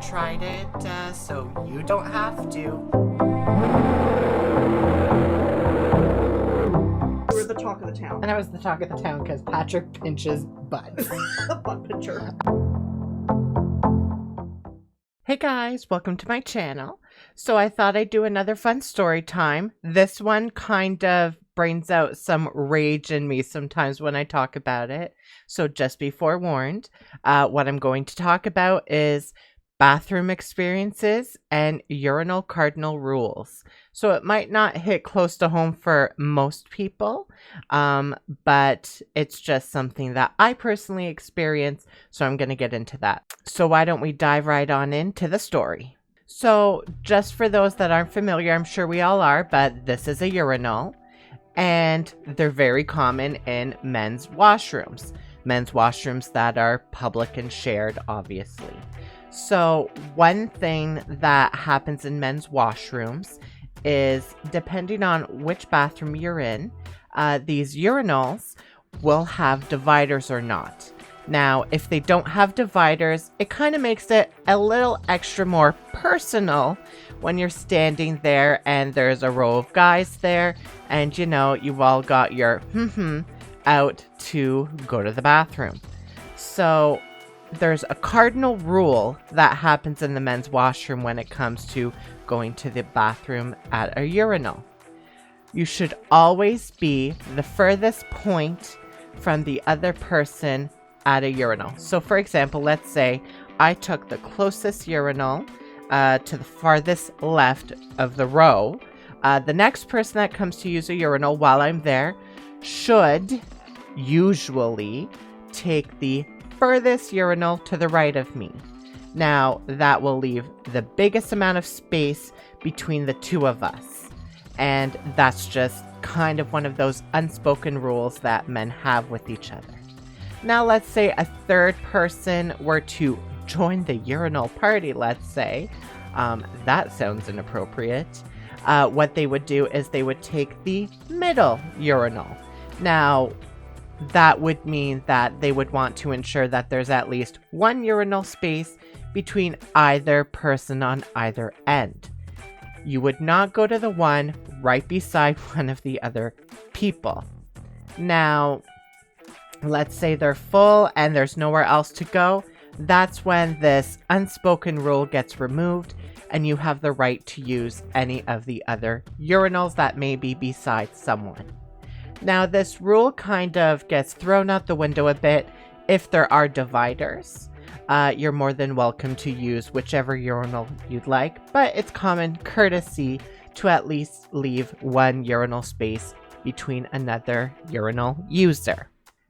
tried it, so you don't have to. You were the talk of the town. And I was the talk of the town because Patrick pinches butts. Butt pincher. Hey guys, welcome to my channel. So I thought I'd do another fun story time. This one kind of brings out some rage in me sometimes when I talk about it. So just be forewarned, what I'm going to talk about is bathroom experiences and urinal cardinal rules. So it might not hit close to home for most people, but it's just something that I personally experience, so I'm going to get into that. So why don't we dive right on into the story? So just for those that aren't familiar, I'm sure we all are, but this is a urinal, and they're very common in men's washrooms. Men's washrooms that are public and shared, obviously. So one thing that happens in men's washrooms is, depending on which bathroom you're in, these urinals will have dividers or not. Now, if they don't have dividers, it kind of makes it a little extra more personal when you're standing there and there's a row of guys there and, you know, you've all got your out to go to the bathroom. So there's a cardinal rule that happens in the men's washroom when it comes to going to the bathroom at a urinal. You should always be the furthest point from the other person at a urinal. So for example, let's say I took the closest urinal to the farthest left of the row. The next person that comes to use a urinal while I'm there should usually take the furthest urinal to the right of me. Now, that will leave the biggest amount of space between the two of us. And that's just kind of one of those unspoken rules that men have with each other. Now, let's say a third person were to join the urinal party, let's say. That sounds inappropriate. What they would do is they would take the middle urinal. Now, that would mean that they would want to ensure that there's at least one urinal space between either person on either end. You would not go to the one right beside one of the other people. Now, let's say they're full and there's nowhere else to go. That's when this unspoken rule gets removed and you have the right to use any of the other urinals that may be beside someone. Now, this rule kind of gets thrown out the window a bit if there are dividers. You're more than welcome to use whichever urinal you'd like, but it's common courtesy to at least leave one urinal space between another urinal user.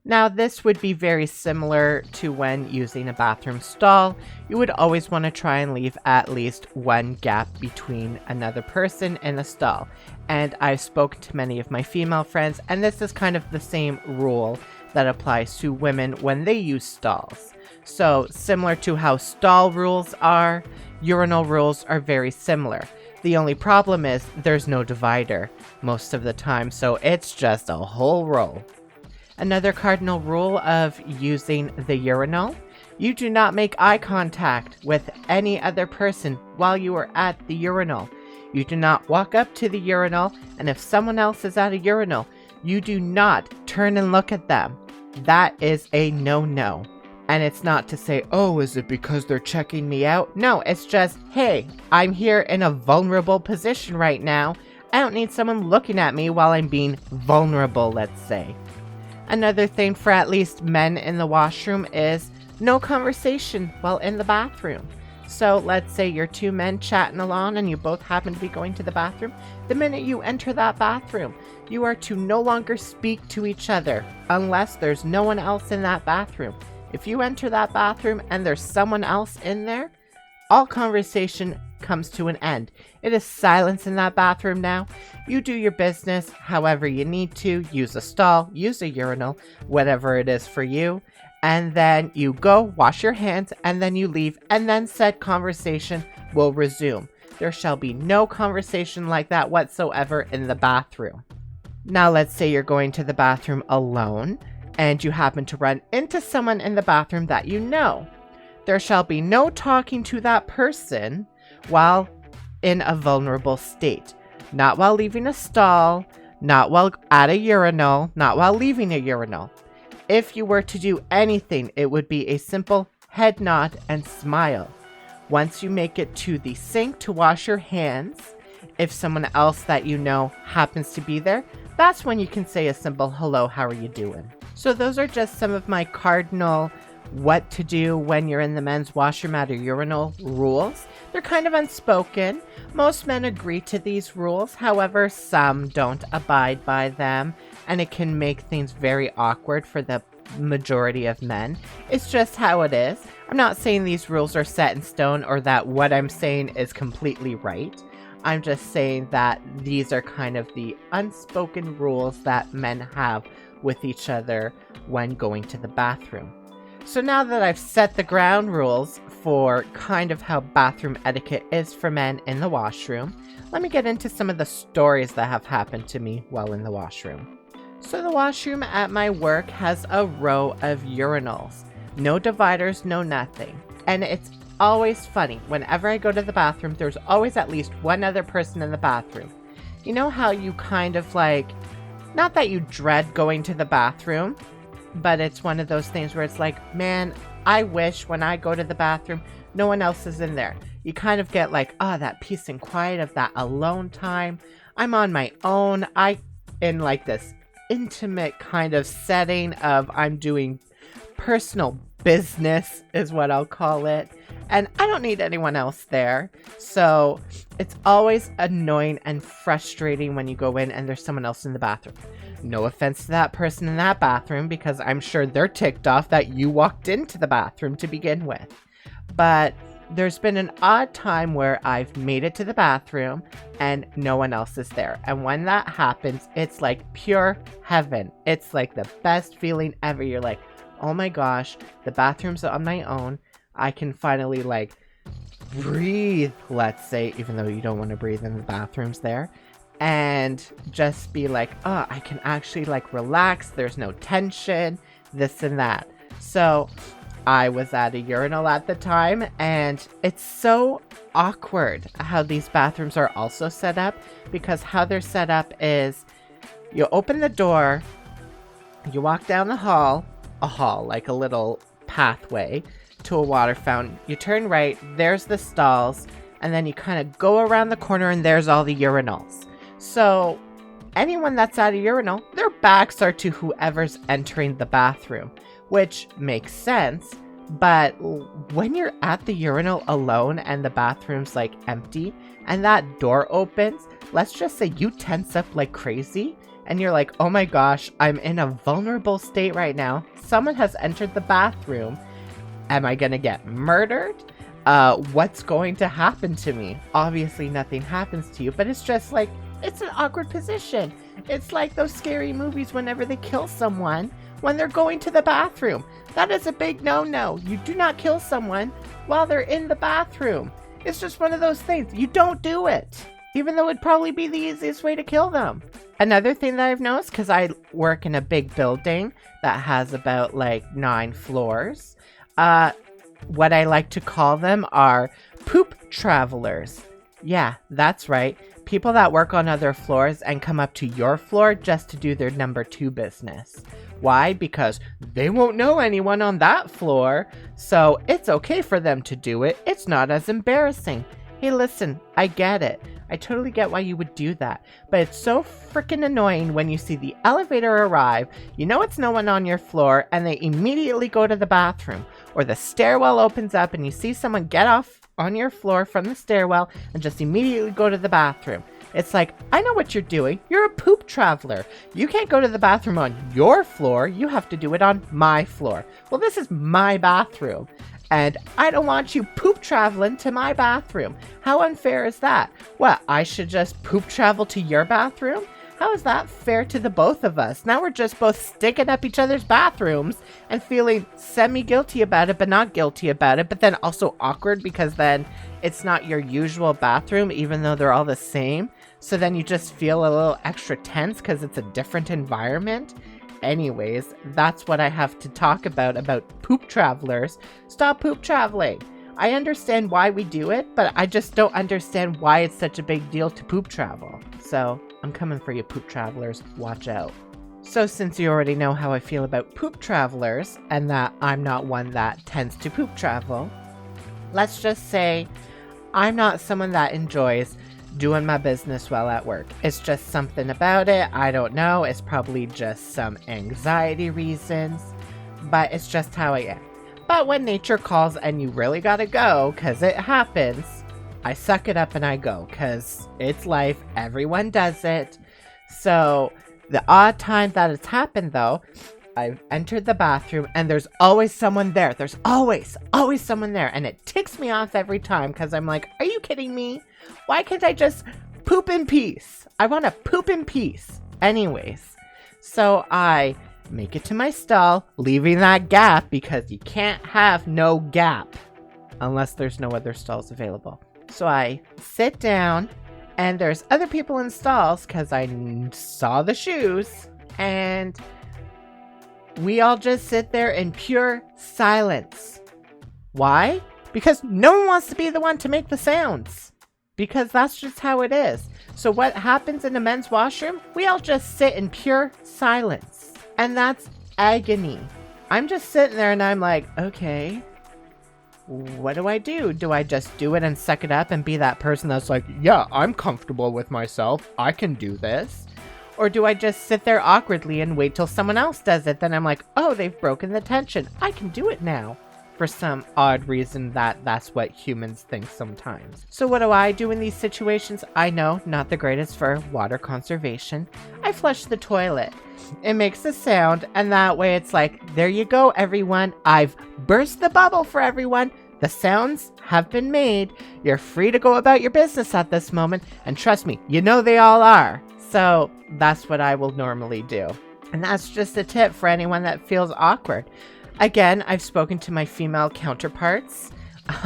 Now, this would be very similar to when using a bathroom stall. You would always want to try and leave at least one gap between another person in the stall. And I've spoken to many of my female friends, and this is kind of the same rule that applies to women when they use stalls. So, similar to how stall rules are, urinal rules are very similar. The only problem is there's no divider most of the time, so it's just a whole row. Another cardinal rule of using the urinal: you do not make eye contact with any other person while you are at the urinal. You do not walk up to the urinal, and if someone else is at a urinal, you do not turn and look at them. That is a no-no. And it's not to say, oh, is it because they're checking me out? No, it's just, hey, I'm here in a vulnerable position right now. I don't need someone looking at me while I'm being vulnerable, let's say. Another thing for at least men in the washroom is no conversation while in the bathroom. So let's say you're two men chatting along and you both happen to be going to the bathroom. The minute you enter that bathroom, you are to no longer speak to each other unless there's no one else in that bathroom. If you enter that bathroom and there's someone else in there, all conversation comes to an end. It is silence in that bathroom now. You do your business however you need to. Use a stall, use a urinal, whatever it is for you. And then you go wash your hands and then you leave, and then said conversation will resume. There shall be no conversation like that whatsoever in the bathroom. Now let's say you're going to the bathroom alone and you happen to run into someone in the bathroom that you know. there shall be no talking to that person while in a vulnerable state. Not while leaving a stall, not while at a urinal, not while leaving a urinal. If you were to do anything, it would be a simple head nod and smile. Once you make it to the sink to wash your hands, if someone else that you know happens to be there, that's when you can say a simple hello, how are you doing? So those are just some of my cardinal what to do when you're in the men's washroom at a urinal rules. They're kind of unspoken. Most men agree to these rules. However, some don't abide by them, and it can make things very awkward for the majority of men. It's just how it is. I'm not saying these rules are set in stone or that what I'm saying is completely right. I'm just saying that these are kind of the unspoken rules that men have with each other when going to the bathroom. So now that I've set the ground rules for kind of how bathroom etiquette is for men in the washroom, let me get into some of the stories that have happened to me while in the washroom. So the washroom at my work has a row of urinals. No dividers, no nothing. And it's always funny. Whenever I go to the bathroom, there's always at least one other person in the bathroom. You know how you kind of like, not that you dread going to the bathroom, but it's one of those things where it's like, man, I wish when I go to the bathroom, no one else is in there. You kind of get like, that peace and quiet of that alone time. I'm on my own. In like this intimate kind of setting of I'm doing personal business is what I'll call it. And I don't need anyone else there. So it's always annoying and frustrating when you go in and there's someone else in the bathroom. No offense to that person in that bathroom, because I'm sure they're ticked off that you walked into the bathroom to begin with. But there's been an odd time where I've made it to the bathroom and no one else is there. And when that happens, it's like pure heaven. It's like the best feeling ever. You're like, oh my gosh, the bathroom's on my own. I can finally like breathe, let's say, even though you don't want to breathe in the bathrooms there. And just be like, I can actually like relax. There's no tension, this and that. So I was at a urinal at the time, and it's so awkward how these bathrooms are also set up, because how they're set up is you open the door, you walk down the hall, like a little pathway to a water fountain. You turn right, there's the stalls, and then you kind of go around the corner and there's all the urinals. So anyone that's at a urinal, their backs are to whoever's entering the bathroom, which makes sense. But when you're at the urinal alone and the bathroom's like empty and that door opens, let's just say you tense up like crazy and you're like, oh my gosh, I'm in a vulnerable state right now. Someone has entered the bathroom. Am I going to get murdered? What's going to happen to me? Obviously nothing happens to you, but it's just like, it's an awkward position. It's like those scary movies whenever they kill someone when they're going to the bathroom. That is a big no-no. You do not kill someone while they're in the bathroom. It's just one of those things. You don't do it, even though it'd probably be the easiest way to kill them. Another thing that I've noticed, because I work in a big building that has about like 9 floors, what I like to call them are poop travelers. Yeah, that's right. People that work on other floors and come up to your floor just to do their number 2 business. Why? Because they won't know anyone on that floor, so it's okay for them to do it. It's not as embarrassing. Hey, listen, I get it. I totally get why you would do that. But it's so freaking annoying when you see the elevator arrive, you know it's no one on your floor, and they immediately go to the bathroom. Or the stairwell opens up and you see someone get off on your floor from the stairwell and just immediately go to the bathroom. It's like, I know what you're doing. You're a poop traveler. You can't go to the bathroom on your floor. You have to do it on my floor. Well, this is my bathroom, and I don't want you poop traveling to my bathroom. How unfair is that? What, I should just poop travel to your bathroom? How is that fair to the both of us? Now we're just both sticking up each other's bathrooms and feeling semi-guilty about it, but not guilty about it, but then also awkward because then it's not your usual bathroom, even though they're all the same. So then you just feel a little extra tense because it's a different environment. Anyways, that's what I have to talk about poop travelers. Stop poop traveling. I understand why we do it, but I just don't understand why it's such a big deal to poop travel. So I'm coming for you, poop travelers. Watch out. So since you already know how I feel about poop travelers and that I'm not one that tends to poop travel, let's just say I'm not someone that enjoys doing my business while at work. It's just something about it. I don't know. It's probably just some anxiety reasons, but it's just how I am. But when nature calls and you really gotta go, because it happens, I suck it up and I go, because it's life. Everyone does it. So the odd time that it's happened, though, I've entered the bathroom and there's always someone there. There's always someone there. And it ticks me off every time because I'm like, are you kidding me? Why can't I just poop in peace? I want to poop in peace. Anyways, so I make it to my stall, leaving that gap because you can't have no gap unless there's no other stalls available. So I sit down and there's other people in stalls because I saw the shoes, and we all just sit there in pure silence. Why? Because no one wants to be the one to make the sounds. Because that's just how it is. So what happens in the men's washroom? We all just sit in pure silence. And that's agony. I'm just sitting there and I'm like, okay, what do I do? Do I just do it and suck it up and be that person that's like, yeah, I'm comfortable with myself. I can do this. Or do I just sit there awkwardly and wait till someone else does it? Then I'm like, oh, they've broken the tension. I can do it now. For some odd reason that's what humans think sometimes. So what do I do in these situations? I know, not the greatest for water conservation. I flush the toilet. It makes a sound, and that way it's like, there you go, everyone. I've burst the bubble for everyone. The sounds have been made. You're free to go about your business at this moment, and trust me, you know they all are. So that's what I will normally do. And that's just a tip for anyone that feels awkward. Again, I've spoken to my female counterparts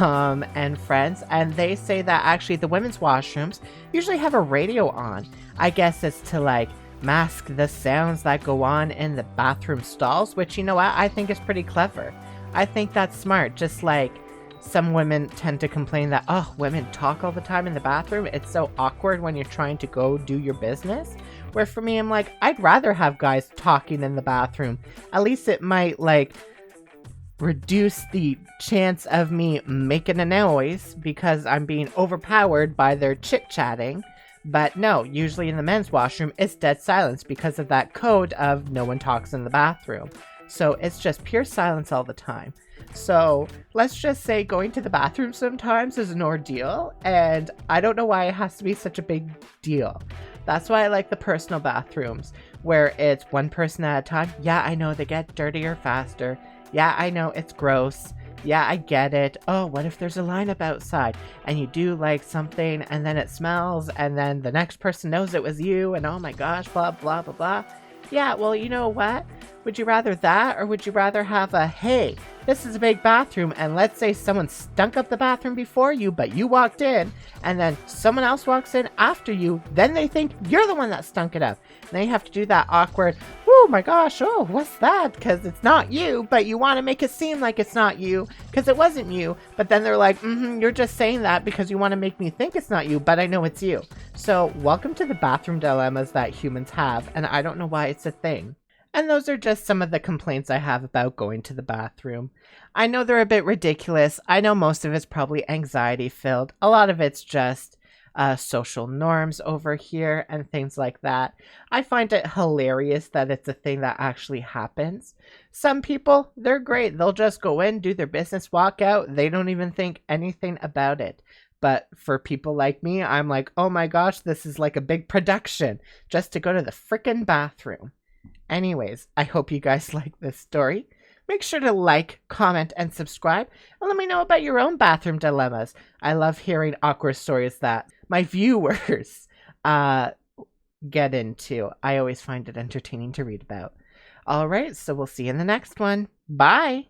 and friends, and they say that actually the women's washrooms usually have a radio on. I guess it's to like mask the sounds that go on in the bathroom stalls, which, you know what, I think is pretty clever. I think that's smart. Just like some women tend to complain that, oh, women talk all the time in the bathroom. It's so awkward when you're trying to go do your business. Where for me, I'm like, I'd rather have guys talking in the bathroom. At least it might like reduce the chance of me making a noise because I'm being overpowered by their chit-chatting. But no, usually in the men's washroom, it's dead silence because of that code of no one talks in the bathroom. So it's just pure silence all the time. So let's just say going to the bathroom sometimes is an ordeal, and I don't know why it has to be such a big deal. That's why I like the personal bathrooms, where it's one person at a time. Yeah, I know they get dirtier faster. Yeah, I know it's gross. Yeah, I get it. Oh, what if there's a lineup outside and you do like something and then it smells and then the next person knows it was you and oh my gosh, blah, blah, blah, blah. Yeah, well, you know what? Would you rather that, or would you rather have a, hey, this is a big bathroom, and let's say someone stunk up the bathroom before you, but you walked in, and then someone else walks in after you, then they think you're the one that stunk it up. And then you have to do that awkward, oh my gosh, oh, what's that? Because it's not you, but you want to make it seem like it's not you, because it wasn't you. But then they're like, you're just saying that because you want to make me think it's not you, but I know it's you. So welcome to the bathroom dilemmas that humans have, and I don't know why it's a thing. And those are just some of the complaints I have about going to the bathroom. I know they're a bit ridiculous. I know most of it's probably anxiety filled. A lot of it's just social norms over here and things like that. I find it hilarious that it's a thing that actually happens. Some people, they're great. They'll just go in, do their business, walk out. They don't even think anything about it. But for people like me, I'm like, oh my gosh, this is like a big production just to go to the frickin' bathroom. Anyways, I hope you guys like this story. Make sure to like, comment, and subscribe, and let me know about your own bathroom dilemmas. I love hearing awkward stories that my viewers get into. I always find it entertaining to read about. All right, so we'll see you in the next one. Bye!